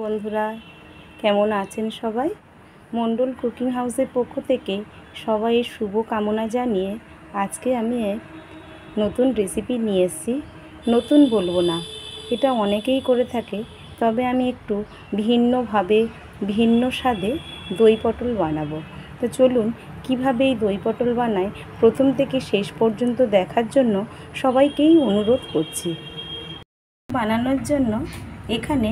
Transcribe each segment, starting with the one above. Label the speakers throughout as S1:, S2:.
S1: বন্ধুরা কেমন আছেন সবাই? মণ্ডল কুকিং হাউসের পক্ষ থেকে সবাইয়ের শুভ কামনা জানিয়ে আজকে আমি এক নতুন রেসিপি নিয়ে এসেছি। নতুন বলবো না, এটা অনেকেই করে থাকে, তবে আমি একটু ভিন্নভাবে ভিন্ন স্বাদে দই পটল বানাবো। তো চলুন কিভাবে এই দই পটল বানাই প্রথম থেকে শেষ পর্যন্ত দেখার জন্য সবাইকেই অনুরোধ করছি। বানানোর জন্য এখানে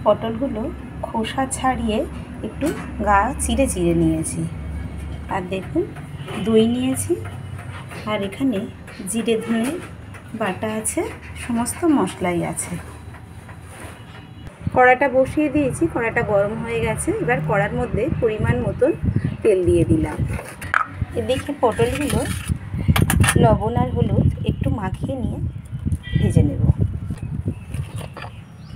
S1: পটলগুলো খোসা ছাড়িয়ে একটু গা চিড়ে চিড়ে নিয়েছি, আর দেখুন দই নিয়েছি, আর এখানে জিরে ধনে বাটা আছে, সমস্ত মশলাই আছে। কড়াটা বসিয়ে দিয়েছি, কড়াটা গরম হয়ে গেছে। এবার কড়ার মধ্যে পরিমাণ মতন তেল দিয়ে দিলাম। এদিকে পটলগুলো লবণ আর হলুদ একটু মাখিয়ে নিয়ে ভেজে নেব।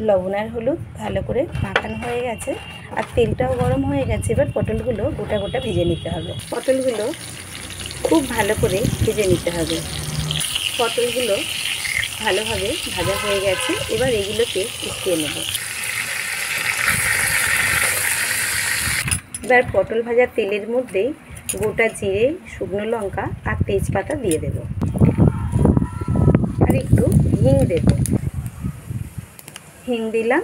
S1: লবণ আর হলুদ ভালো করে মাখানো হয়ে গেছে, আর তেলটাও গরম হয়ে গেছে। এবার পটলগুলো গোটা গোটা ভেজে নিতে হবে। পটলগুলো খুব ভালো করে ভেজে নিতে হবে। পটলগুলো ভালোভাবে ভাজা হয়ে গেছে, এবার এগুলোকে উঠিয়ে নেব। এবার পটল ভাজা তেলের মধ্যে গোটা জিরে, শুকনো লঙ্কা আর তেজপাতা দিয়ে দেব, আর একটু হিং দেব। হিং দিলাম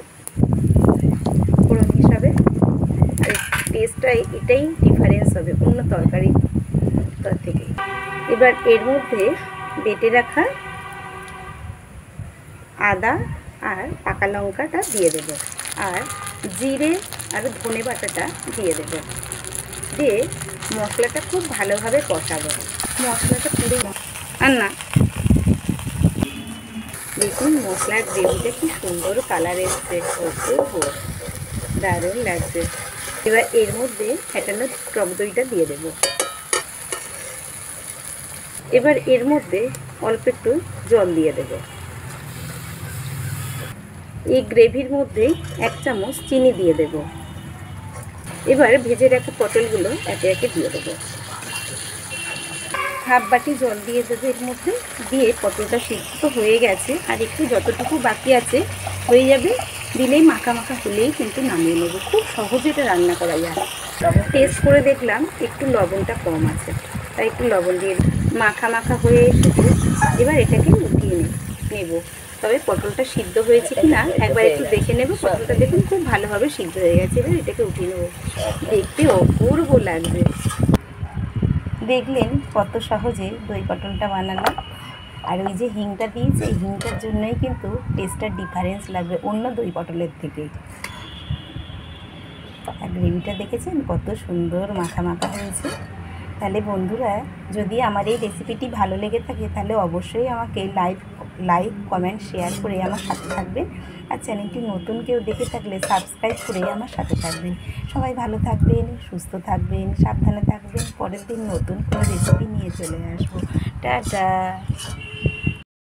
S1: ফোড়ন হিসাবে, আর টেস্টটা এটাই ডিফারেন্স হবে অন্য তরকারি থেকে। এবার এর মধ্যে বেটে রাখা আদা আর পাকা লঙ্কাটা দিয়ে দেব, আর জিরে আর ধনে বাটাটা দিয়ে দেব। দিয়ে মশলাটা খুব ভালোভাবে কষাবো। মশলাটা পুরো আর না, দেখুন মশলার গ্রেভিটা কি সুন্দর কালার এসছে, দারুণ লাগছে। এবার এর মধ্যে ফেটানো টক দইটা দিয়ে দেব। এবার এর মধ্যে অল্প একটু জল দিয়ে দেব। এই গ্রেভির মধ্যে 1 চামচ চিনি দিয়ে দেব। এবার ভেজে রাখা পটলগুলো একে একে দিয়ে দেব। হাফ বাটি জল দিয়ে দেবো এর মধ্যে। দিয়ে পটলটা সিদ্ধ হয়ে গেছে, আর একটু যতটুকু বাকি আছে হয়ে যাবে, দিলেই মাখা মাখা হলেই কিন্তু নামিয়ে নেব। খুব সহজে এটা রান্না করা যায়। টেস্ট করে দেখলাম একটু লবণটা কম আছে, তাই একটু লবণ দিয়ে মাখা মাখা হয়ে এসেছে। এবার এটাকে উঠিয়ে নেব। তবে পটলটা সিদ্ধ হয়েছে কি না একবার একটু দেখে নেব। পটলটা দেখুন খুব ভালোভাবে সিদ্ধ হয়ে গেছে। এবার এটাকে উঠিয়ে নেব। দেখতে অপূর্ব লাগবে। দেখলেন কত সহজে দই পটলটা বানালাম। আর ওই যে হিংটা দিয়েছে, এই হিংটার জন্যই কিন্তু টেস্টটার ডিফারেন্স লাগবে অন্য দই পটলের থেকে। আর গ্রেভিটা দেখেছেন কত সুন্দর মাখা মাখা হয়েছে। তাহলে বন্ধুরা, যদি আমার এই রেসিপিটি ভালো লেগে থাকে তাহলে অবশ্যই আমাকে লাইক কমেন্ট শেয়ার করে আমার সাথে থাকবেন। আর চ্যানেলটি নতুন কেউ দেখে থাকলে সাবস্ক্রাইব করে আমার সাথে থাকবেন। সবাই ভালো থাকবেন, সুস্থ থাকবেন, সাবধানে থাকবেন। পরের দিন নতুন কোনো রেসিপি নিয়ে চলে আসবো। টাটা।